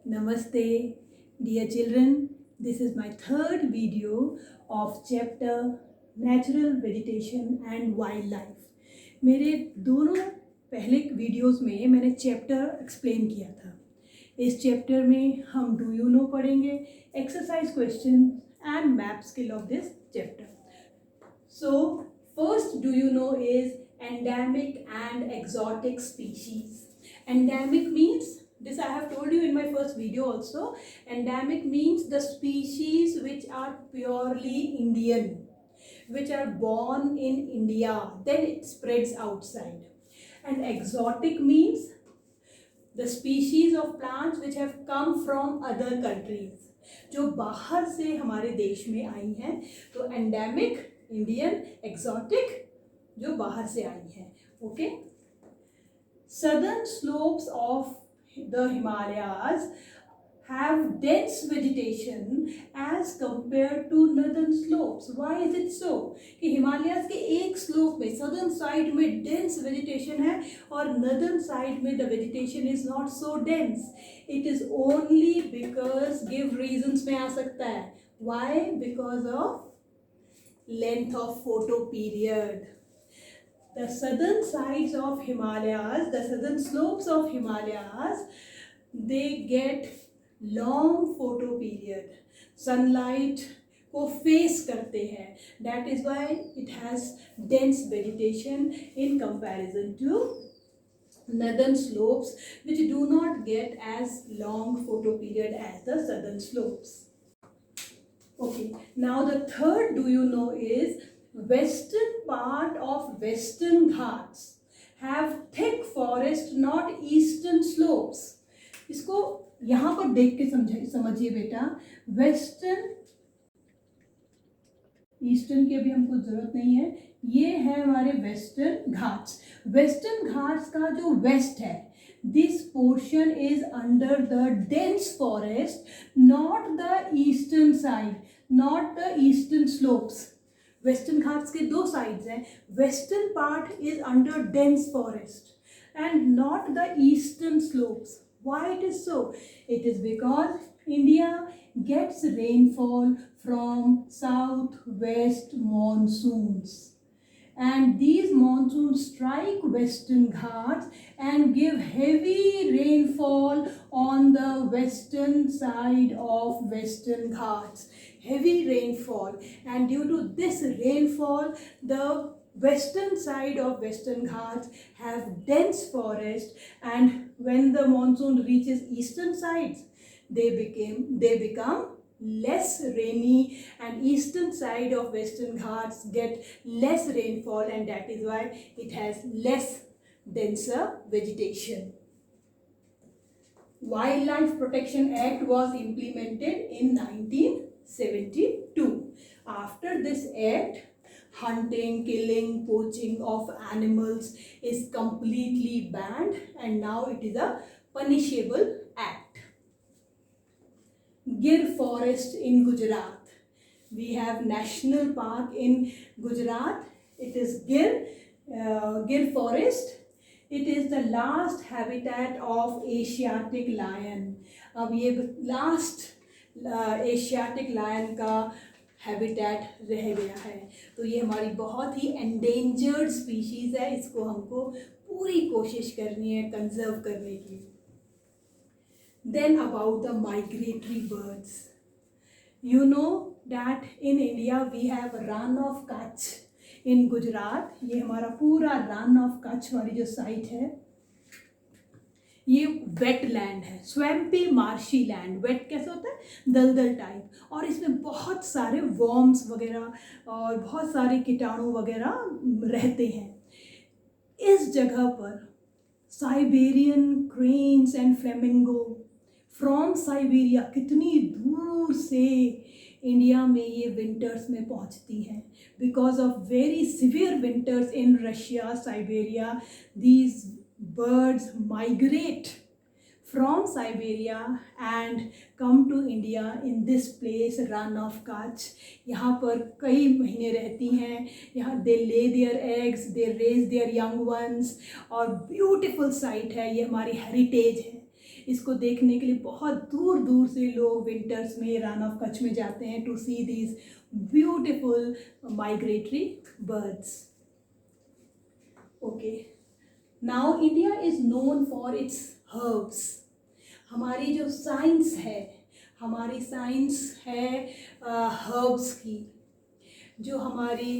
Namaste, dear children. This is my third video of chapter Natural Vegetation and Wildlife. मेरे दोनों पहले videos में मैंने चैप्टर एक्सप्लेन किया था. इस चैप्टर में हम डू यू नो पढ़ेंगे, exercise question and map skill of this chapter. So first do you know is endemic and exotic species. Endemic means, this I have told you in my first video also, endemic means the species which are purely Indian, which are born in India, then it spreads outside. And exotic means the species of plants which have come from other countries, जो बाहर से हमारे देश में आई हैं. तो endemic Indian, exotic जो बाहर से आई हैं. Okay. Southern slopes of the Himalayas have dense vegetation as compared to northern slopes. Why is it so? कि हिमालयाज के एक स्लोप में, southern side में dense vegetation है और northern side में the vegetation is not so dense. It is only because, give reasons में आ सकता है. Why? Because of length of photo period. The southern sides of Himalayas, the southern slopes of Himalayas, they get long photo period. Sunlight को face करते हैं. That is why it has dense vegetation in comparison to northern slopes, which do not get as long photo period as the southern slopes. Okay, now the third do you know is western part of Western Ghats have thick forest, not eastern slopes. इसको यहाँ पर देख के समझिए बेटा. Western, eastern की अभी हमको जरूरत नहीं है. ये है हमारे वेस्टर्न घाट्स. वेस्टर्न घाट्स का जो वेस्ट है, this portion is under the dense forest, not the eastern side, not the eastern slopes. Western Ghats के दो sides हैं. Western part is under dense forest and not the eastern slopes. Why it is so? It is because India gets rainfall from southwest monsoons. And these monsoons strike Western Ghats and give heavy rainfall on the western side of Western Ghats. Heavy rainfall, and due to this rainfall, the western side of Western Ghats have dense forest, and when the monsoon reaches eastern sides, they become less rainy, and eastern side of Western Ghats get less rainfall, and that is why it has less denser vegetation. Wildlife Protection Act was implemented in 1972. After this act, hunting, killing, poaching of animals is completely banned, and now it is a punishable act. Gir Forest in Gujarat. We have national park in Gujarat. It is Gir Forest. It is the last habitat of Asiatic lion. अब ये last Asiatic lion का habitat रह गया है. तो ये हमारी बहुत ही endangered species है. इसको हमको पूरी कोशिश करनी है conserve करने की. Then about the migratory birds. You know that in India we have Rann of Kutch. In Gujarat, ये हमारा पूरा Rann of Kutch वाली जो साइट है, ये वेट लैंड है. Swampy marshy land. वेट कैसे होता है? दलदल टाइप. और इसमें बहुत सारे वर्म्स वगैरह और बहुत सारे कीटाणु वगैरह रहते हैं. इस जगह पर Siberian cranes and flamingo from Siberia, कितनी दूर से इंडिया में ये विंटर्स में पहुंचती हैं. Because of very severe winters in Russia, Siberia, these birds migrate from Siberia and come to India in this place, Rann of Kutch. यहाँ पर कई महीने रहती हैं. यहाँ they lay their eggs, they raise their young ones, और beautiful site है. ये हमारी heritage है. इसको देखने के लिए बहुत दूर दूर से लोग विंटर्स में रन ऑफ कच्छ में जाते हैं to see these beautiful migratory birds. Okay, now India is known for its herbs. हमारी जो साइंस है, हमारी साइंस है हर्ब्स की. जो हमारी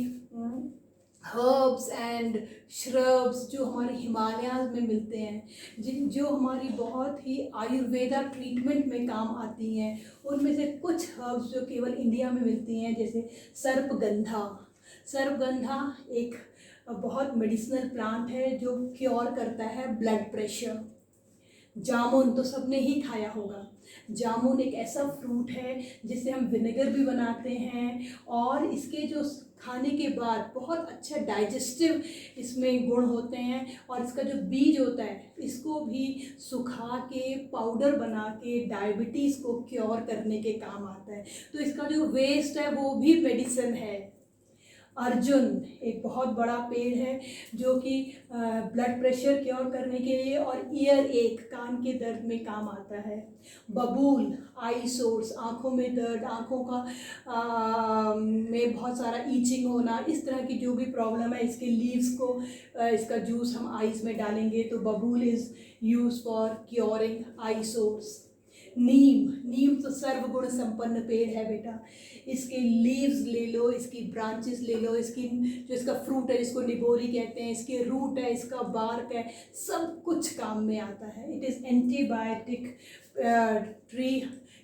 हर्ब्स एंड श्रब्स जो हमारे हिमालयाज़ में मिलते हैं, जो हमारी बहुत ही आयुर्वेदा ट्रीटमेंट में काम आती हैं, उनमें से कुछ हर्ब्स जो केवल इंडिया में मिलती हैं, जैसे सर्पगंधा. सर्पगंधा एक बहुत मेडिसिनल प्लांट है जो क्योर करता है ब्लड प्रेशर. जामुन तो सबने ही खाया होगा. जामुन एक ऐसा फ्रूट है जिससे हम विनेगर भी बनाते हैं, और इसके जो खाने के बाद बहुत अच्छा डाइजेस्टिव इसमें गुण होते हैं. और इसका जो बीज होता है, इसको भी सुखा के पाउडर बना के डायबिटीज़ को क्योर करने के काम आता है. तो इसका जो वेस्ट है वो भी मेडिसिन है. अर्जुन एक बहुत बड़ा पेड़ है जो कि ब्लड प्रेशर क्योर करने के लिए और ईयर एक कान के दर्द में काम आता है. बबूल आई सोर्स, आँखों में दर्द, आँखों का में बहुत सारा ईचिंग होना, इस तरह की जो भी प्रॉब्लम है, इसके लीव्स को इसका जूस हम आईज में डालेंगे तो बबूल is use for curing eye sores. नीम तो सर्वगुण संपन्न पेड़ है बेटा. इसके लीव्स ले लो, इसकी ब्रांचेस ले लो, इसकी जो इसका फ्रूट है जिसको निबोरी कहते हैं, इसके रूट है, इसका बार्क है, सब कुछ काम में आता है. It is antibiotic tree.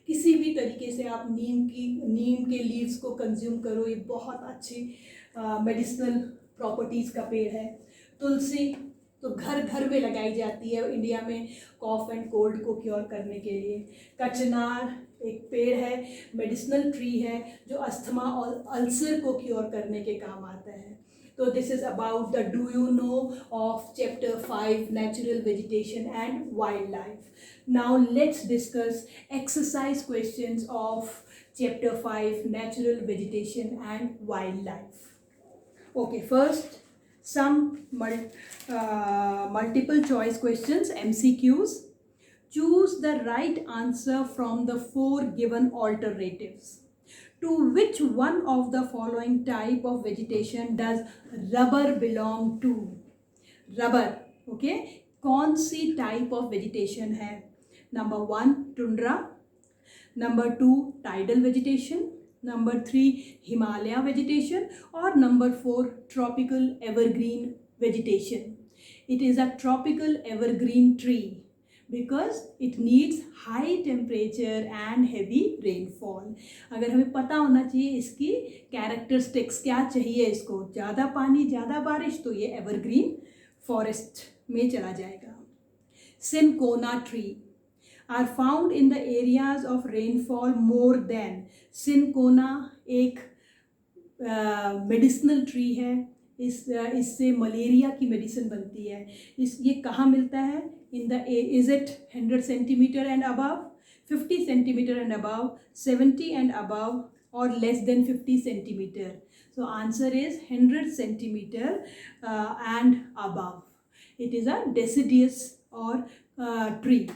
किसी भी तरीके से आप नीम के लीव्स को कंज्यूम करो, ये बहुत अच्छी मेडिसिनल प्रॉपर्टीज़ का पेड़ है. तुलसी तो घर घर में लगाई जाती है इंडिया में कॉफ एंड कोल्ड को क्योर करने के लिए. कचनार एक पेड़ है, मेडिसिनल ट्री है जो अस्थमा और अल्सर को क्योर करने के काम आता है. तो this is about the do you know of chapter 5 natural vegetation and wild life. Now let's discuss exercise questions of chapter 5 natural vegetation and wild life. Okay, first some multiple choice questions, MCQs. Choose the right answer from the 4 given alternatives. To which one of the following type of vegetation does rubber belong to? Rubber, okay, कौन सी type of vegetation है? Number 1 tundra, number 2 tidal vegetation, number 3 Himalaya vegetation, or number 4 tropical evergreen vegetation. It is a tropical evergreen tree because it needs high temperature and heavy rainfall. अगर हमें पता होना चाहिए इसकी characteristics क्या चाहिए, इसको ज़्यादा पानी ज़्यादा बारिश, तो ये एवरग्रीन फॉरेस्ट में चला जाएगा. Cinchona tree are found in the areas of rainfall more than. Cinchona एक मेडिसिनल ट्री है. इससे मलेरिया की मेडिसिन बनती है. ये कहाँ मिलता है? In the is it 100 centimetre and above, 50 centimetre and above, 70 and above, और less than 50 centimetre. So answer is 100 centimetre and above. It is a deciduous और tree.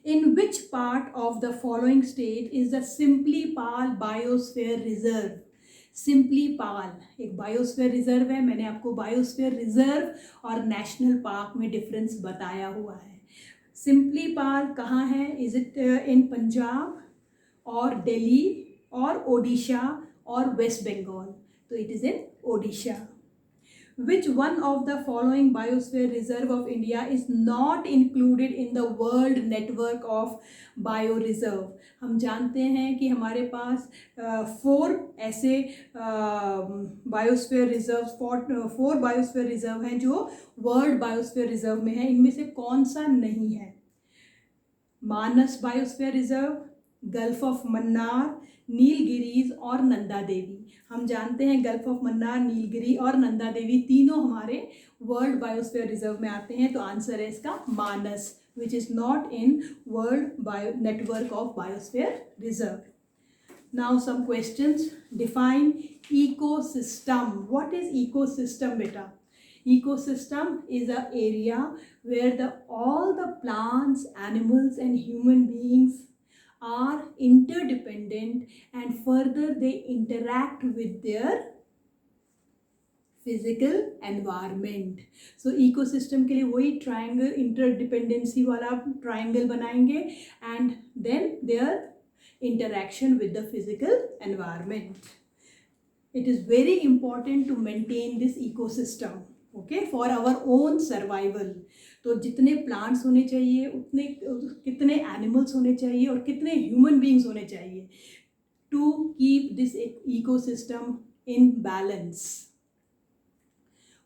In which part of the following state is the Simplipal Biosphere Reserve? Simplipal एक biosphere reserve है. मैंने आपको biosphere reserve और national park में difference बताया हुआ है. सिम्पलीपाल कहाँ है? इज इट इन पंजाब और दिल्ली और ओडिशा और वेस्ट बंगाल? तो it is in Odisha. Which one of the following biosphere reserve of India is not included in the world network of bioreserve? हम जानते हैं कि हमारे पास 4 ऐसे बायोस्फीयर रिजर्व 4 बायोस्फीयर रिजर्व हैं जो वर्ल्ड बायोस्फीयर रिजर्व में हैं. इनमें से कौन सा नहीं है? Manas biosphere reserve, gulf of Mannar, Nilgiris और नंदा देवी. हम जानते हैं गल्फ ऑफ मन्नार, नीलगिरी और नंदा देवी तीनों हमारे वर्ल्ड बायोस्फीयर रिजर्व में आते हैं. तो आंसर है इसका Manas, which is not in world bio network of biosphere reserve. Now some questions. Define ecosystem. What is ecosystem बेटा? Ecosystem is an area where all the plants, animals and human beings are interdependent, and further they interact with their physical environment. So ecosystem के लिए वही triangle interdependency वाला triangle बनाएंगे and then there interaction with the physical environment. It is very important to maintain this ecosystem, okay, for our own survival. तो जितने plants होने चाहिए उतने कितने animals होने चाहिए और कितने human beings होने चाहिए to keep this ecosystem in balance.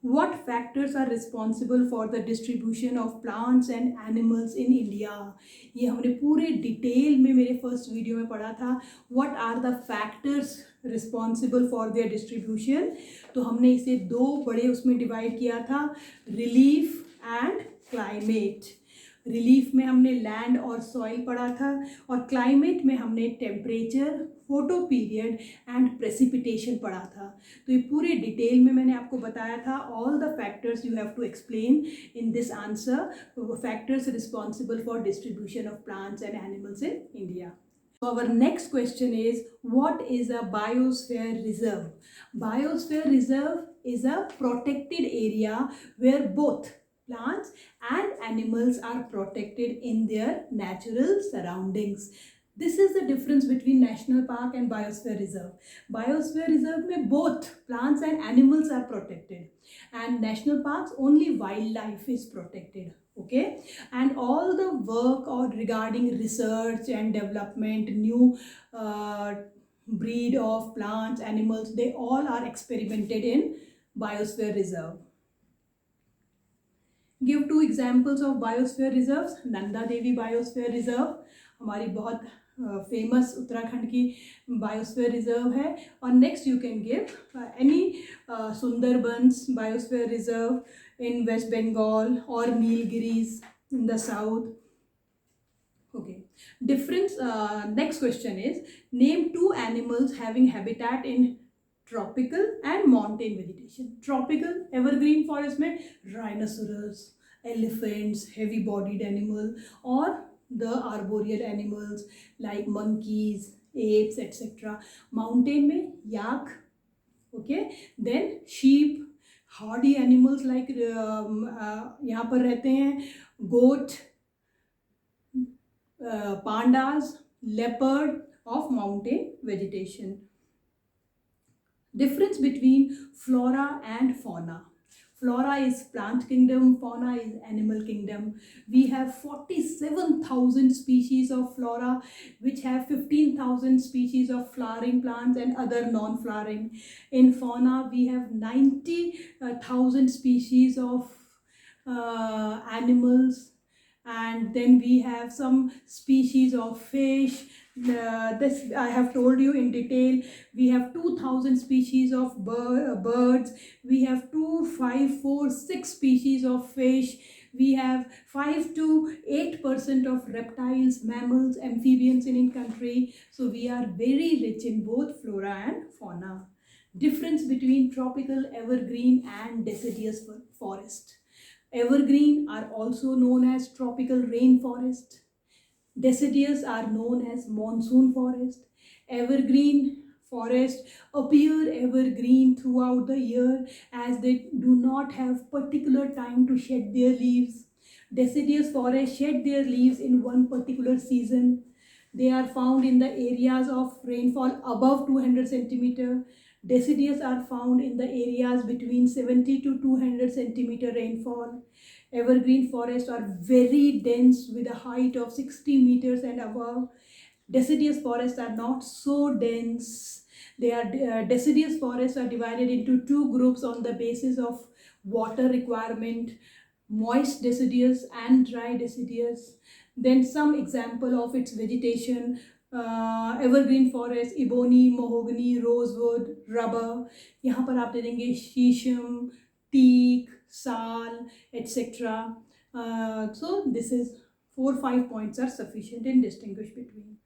What factors are responsible for the distribution of plants and animals in India? ये हमने पूरे डिटेल में मेरे फर्स्ट वीडियो में पढ़ा था. What are the factors responsible for their distribution? तो हमने इसे दो बड़े उसमें डिवाइड किया था, रिलीफ एंड क्लाइमेट. रिलीफ में हमने लैंड और सॉइल पढ़ा था और क्लाइमेट में हमने temperature, photo period and precipitation पढ़ा था. तो ये पूरे डिटेल में मैंने आपको बताया था. All the factors you have to explain in this answer, factors responsible for distribution of plants and animals in India. So our next question is, what is a biosphere reserve? Biosphere reserve is a protected area where both plants and animals are protected in their natural surroundings. This is the difference between national park and biosphere reserve. Biosphere reserve mein both plants and animals are protected, and national parks only wildlife is protected. Okay, and all the work or regarding research and development, new breed of plants, animals, they all are experimented in biosphere reserve. Give two examples of biosphere reserves. Nanda Devi biosphere reserve हमारी बहुत famous Uttarakhand की biosphere reserve है. और next you can give any Sundarbans biosphere reserve in West Bengal और Nilgiris in the south. Okay, difference. Next question is, name two animals having habitat in tropical and mountain vegetation. Tropical evergreen forest में rhinoceros, elephants, heavy bodied animal, और the arboreal animals like monkeys, apes, etc. Mountain में yak, okay, then sheep, hardy animals like यहाँ पर रहते हैं goat, pandas, leopard of mountain vegetation. Difference between flora and fauna. Flora is plant kingdom, fauna is animal kingdom. We have 47,000 species of flora, which have 15,000 species of flowering plants and other non-flowering. In fauna, we have 90,000 species of animals, and then we have some species of fish. This I have told you in detail. We have 2,000 species of birds. We have 6 species of fish. We have 5 to 8% of reptiles, mammals, amphibians in country. So we are very rich in both flora and fauna. Difference between tropical, evergreen and deciduous forest. Evergreen are also known as tropical rainforest. Deciduous are known as monsoon forest. Evergreen forest appear evergreen throughout the year as they do not have particular time to shed their leaves. Deciduous forests shed their leaves in one particular season. They are found in the areas of rainfall above 200 centimeter. Deciduous are found in the areas between 70 to 200 centimeter rainfall. Evergreen forests are very dense with a height of 60 meters and above. Deciduous forests are not so dense. Deciduous forests are divided into two groups on the basis of water requirement: moist deciduous and dry deciduous. Then some example of its vegetation: evergreen forest, ebony, mahogany, rosewood, rubber. यहाँ पर आप दे देंगे शीशम, teak, साल, etc. So this is 4-5 points are sufficient in distinguish between.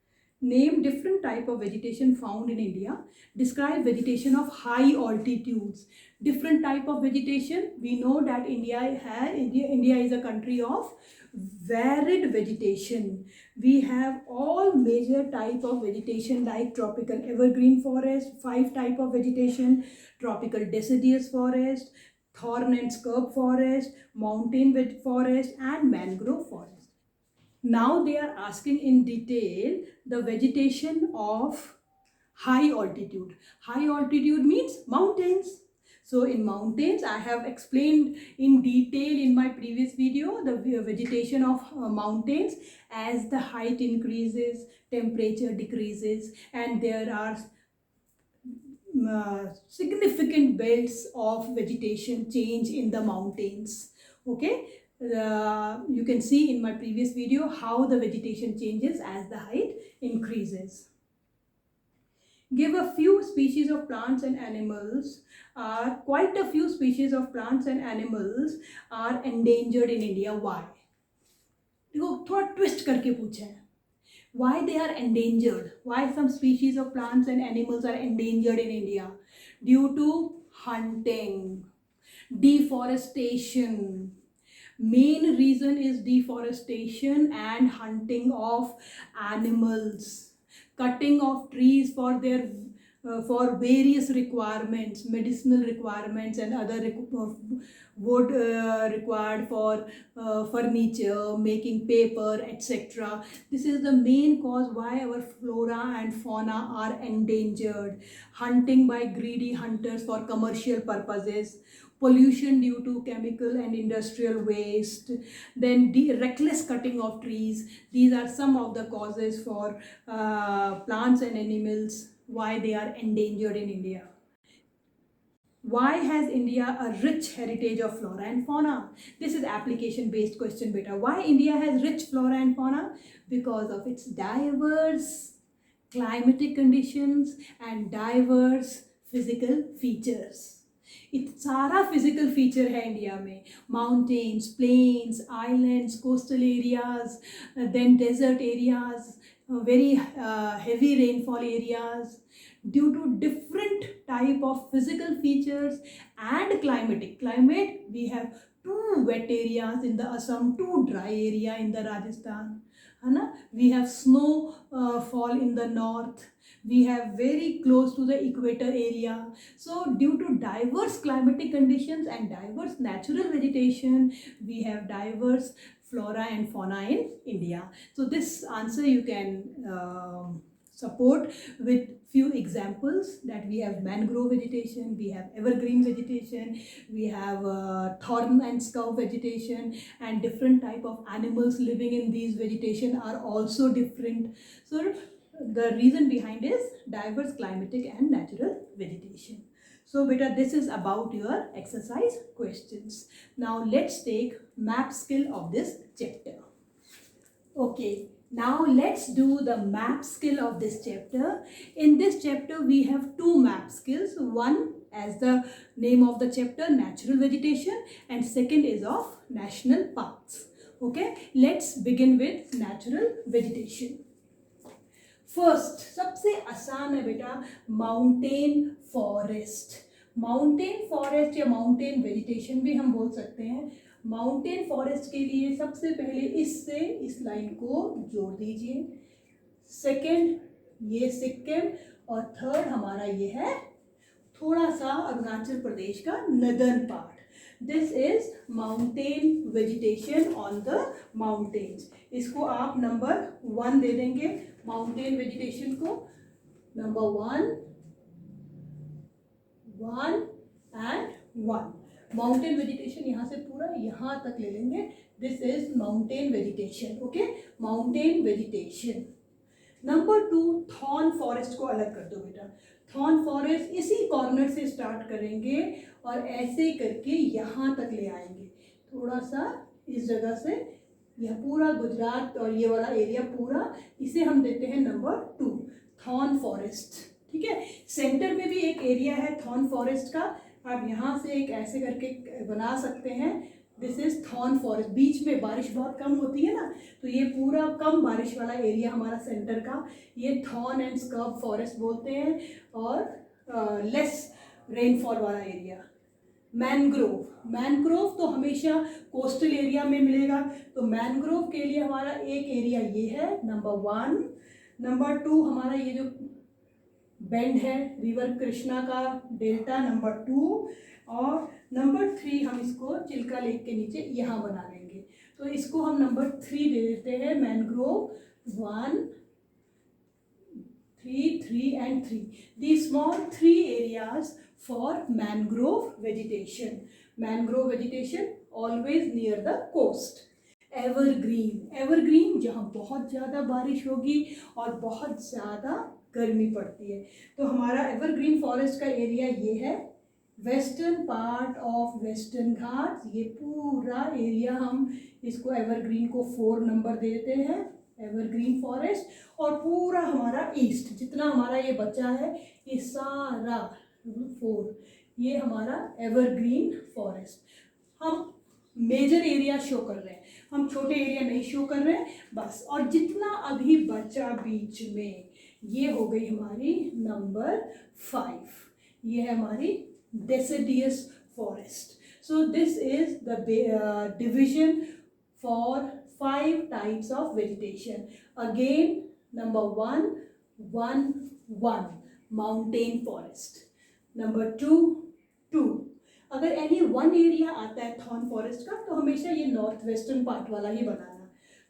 Name different type of vegetation found in India. Describe vegetation of high altitudes. Different type of vegetation. We know that India is a country of varied vegetation. We have all major type of vegetation like tropical evergreen forest, 5 type of vegetation, tropical deciduous forest, thorn and scrub forest, mountain forest, and mangrove forest. Now they are asking in detail the vegetation of high altitude. High altitude means mountains. So in mountains, I have explained in detail in my previous video the vegetation of mountains. As the height increases, temperature decreases, and there are significant belts of vegetation change in the mountains. Okay, you can see in my previous video how the vegetation changes as the height increases. Give a few species of plants and animals. Quite a few species of plants and animals are endangered in India. Why? देखो थोड़ा twist करके पूछा है. Why they are endangered? Why some species of plants and animals are endangered in India? Due to hunting, deforestation. Main reason is deforestation and hunting of animals, cutting of trees for their for various requirements, medicinal requirements, and other wood required for furniture, making paper, etc. This is the main cause why our flora and fauna are endangered. Hunting by greedy hunters for commercial purposes, pollution due to chemical and industrial waste, then reckless cutting of trees. These are some of the causes for plants and animals why they are endangered in India. Why has India a rich heritage of flora and fauna? This is application based question beta. Why India has rich flora and fauna? Because of its diverse climatic conditions and diverse physical features. सारा physical feature है India में. Mountains, plains, islands, coastal areas, then desert areas, very heavy rainfall areas. Due to different type of physical features and climate, we have 2 wet areas in the Assam, 2 dry area in the Rajasthan. We have snow fall in the north. We have very close to the equator area. So due to diverse climatic conditions and diverse natural vegetation, we have diverse flora and fauna in India. So this answer you can support with few examples, that we have mangrove vegetation, we have evergreen vegetation, we have thorn and scrub vegetation, and different type of animals living in these vegetation are also different. So the reason behind is diverse climatic and natural vegetation. So beta, this is about your exercise questions. Now let's take map skill of this chapter. Okay, now let's do the map skill of this chapter. In this chapter we have 2 map skills. One, as the name of the chapter, natural vegetation, and second is of national parks. Okay, let's begin with natural vegetation. First सबसे आसान है बेटा mountain forest. Mountain forest या mountain vegetation भी हम बोल सकते हैं. माउंटेन फॉरेस्ट के लिए सबसे पहले इससे इस लाइन को जोड़ दीजिए. सेकंड ये सिक्किम, और थर्ड हमारा ये है थोड़ा सा अरुणाचल प्रदेश का northern part. This is mountain vegetation on the mountains. इसको आप नंबर 1 दे देंगे. माउंटेन वेजिटेशन को नंबर 1 एंड 1. माउंटेन वेजिटेशन यहाँ से पूरा यहाँ तक ले लेंगे. This is mountain vegetation. Okay, mountain vegetation. Number 2, thorn forest को अलग कर दो बेटा. थॉर्न फॉरेस्ट इसी कॉर्नर से स्टार्ट करेंगे और ऐसे करके यहाँ तक ले आएंगे. थोड़ा सा इस जगह से यह पूरा गुजरात और ये वाला एरिया पूरा, इसे हम देते हैं नंबर 2, थॉर्न फॉरेस्ट. ठीक है, सेंटर में भी एक एरिया है थॉर्न फॉरेस्ट का. आप यहाँ से एक ऐसे करके बना सकते हैं. This is thorn forest. बीच में बारिश बहुत कम होती है ना, तो ये पूरा कम बारिश वाला एरिया हमारा सेंटर का, ये थॉर्न एंड स्कर्ब फॉरेस्ट बोलते हैं, और लेस रेनफॉल वाला एरिया। मैनग्रोव, मैनग्रोव तो हमेशा कोस्टल एरिया में मिलेगा, तो मैनग्रोव के लिए हमारा एक एरिया ये है, नंबर 1। नंबर 2 हमारा ये जो बेंड है रिवर कृष्णा का डेल्टा, नंबर 2। और नंबर 3 हम इसको चिल्का लेक के नीचे यहाँ बना लेंगे, तो इसको हम नंबर 3 दे देते हैं, mangrove 1, 3, 3 and 3. These small 3 areas for mangrove vegetation. Mangrove vegetation always near the coast. Evergreen, evergreen जहाँ बहुत ज़्यादा बारिश होगी और बहुत ज़्यादा गर्मी पड़ती है, तो हमारा एवरग्रीन फॉरेस्ट का एरिया ये है, western part of western Ghats. ये पूरा एरिया हम इसको एवरग्रीन को 4 नंबर देते हैं, एवरग्रीन फॉरेस्ट। और पूरा हमारा ईस्ट जितना हमारा ये बचा है, ये सारा 4, ये हमारा एवरग्रीन फॉरेस्ट। हम मेजर एरिया शो कर रहे हैं, हम छोटे एरिया नहीं शो कर रहे हैं बस। और जितना अभी बचा बीच में, ये हो गई हमारी नंबर 5, ये है हमारी deciduous forest. So this is the division for 5 types of vegetation. Again, number 1, 1, mountain forest. Number 2, 2. अगर एनी वन एरिया आता है थॉर्न फॉरेस्ट का, तो हमेशा ये नॉर्थ वेस्टर्न पार्ट वाला ही बनाना।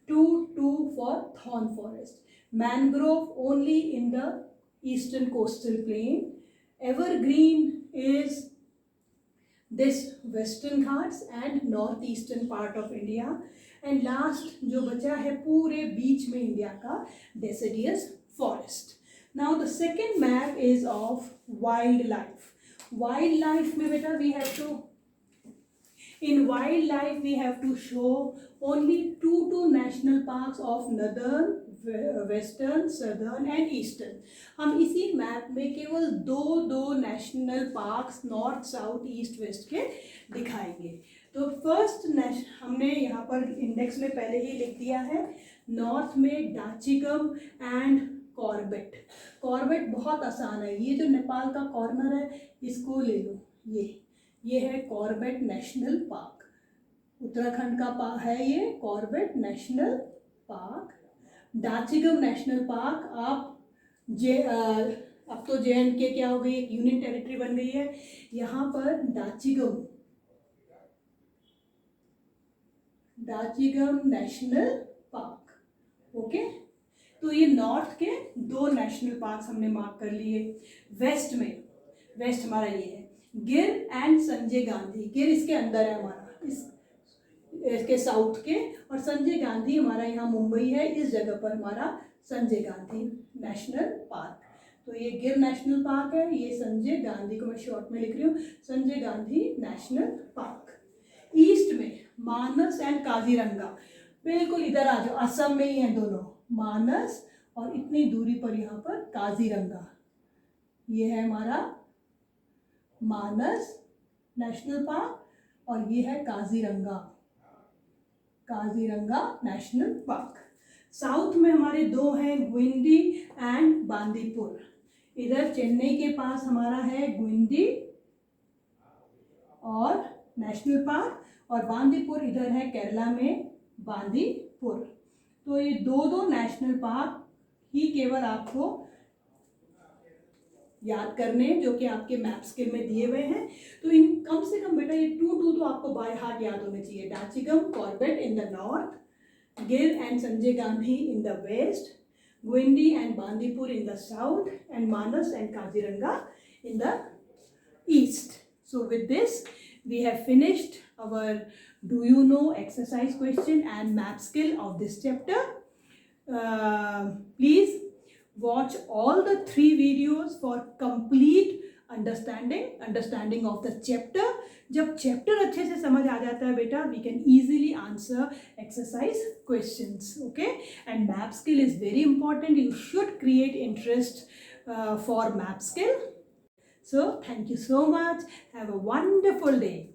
2, 2 for thorn forest. Mangrove only in the eastern coastal plain. Evergreen is this western ghats and northeastern part of India, and last जो बचा है पूरे बीच में इंडिया का, deciduous forest. Now the second map is of wildlife. Wildlife में बेटा we have to, in wildlife we have to show only 2 national parks of northern, western, southern and eastern. हम इसी मैप में केवल 2 national parks north, south, east, west के दिखाएंगे। तो first हमने यहाँ पर इंडेक्स में पहले ही लिख दिया है, नॉर्थ में डाचिगम एंड कॉर्बेट। कॉर्बेट बहुत आसान है, ये जो नेपाल का कॉर्नर है इसको ले लो, ये है कॉर्बेट नेशनल पार्क, उत्तराखंड का है ये Corbett national park. Dachigam national park, अब तो JNK क्या हो गई, एक यूनियन टेरिटरी बन गई है, यहाँ पर डाचिगम नेशनल पार्क। ओके, तो ये नॉर्थ के 2 नेशनल पार्क्स हमने मार्क कर लिए। वेस्ट में, वेस्ट हमारा ये है गिर एंड संजय गांधी। गिर इसके अंदर है हमारा, इसके साउथ के, और संजय गांधी हमारा यहाँ मुंबई है, इस जगह पर हमारा संजय गांधी नेशनल पार्क। तो ये गिर नेशनल पार्क है, ये संजय गांधी को मैं शॉर्ट में लिख रही हूँ, Sanjay Gandhi national park. East में मानस एंड काजीरंगा, बिल्कुल इधर आ जाओ, असम में ही हैं दोनों, मानस और इतनी दूरी पर यहाँ पर काजीरंगा। ये है हमारा मानस नेशनल पार्क और ये है Kaziranga, Kaziranga national park. South में हमारे 2 हैं, गुइंडी एंड बांदीपुर। इधर चेन्नई के पास हमारा है गुइंडी और नेशनल पार्क, और बांदीपुर इधर है केरला में बांदीपुर। तो ये 2 नेशनल पार्क ही केवल आपको याद करने, जो कि आपके मैप स्किल में दिए हुए हैं। तो इन कम से कम बेटा ये 2 तो आपको बाय हार्ट याद होने चाहिए। Dachigam Corbett in the north, Gir and Sanjay Gandhi in the west, Guindy and Bandipur in the south, and Manas and Kaziranga in the east. So with this we have finished our do you know exercise question and map skill of this chapter. Please watch all the 3 videos for complete understanding of the chapter. जब chapter अच्छे से समझ आ जाता है बेटा, we can easily answer exercise questions. Okay, and map skill is very important. You should create interest for map skill. So thank you so much. Have a wonderful day.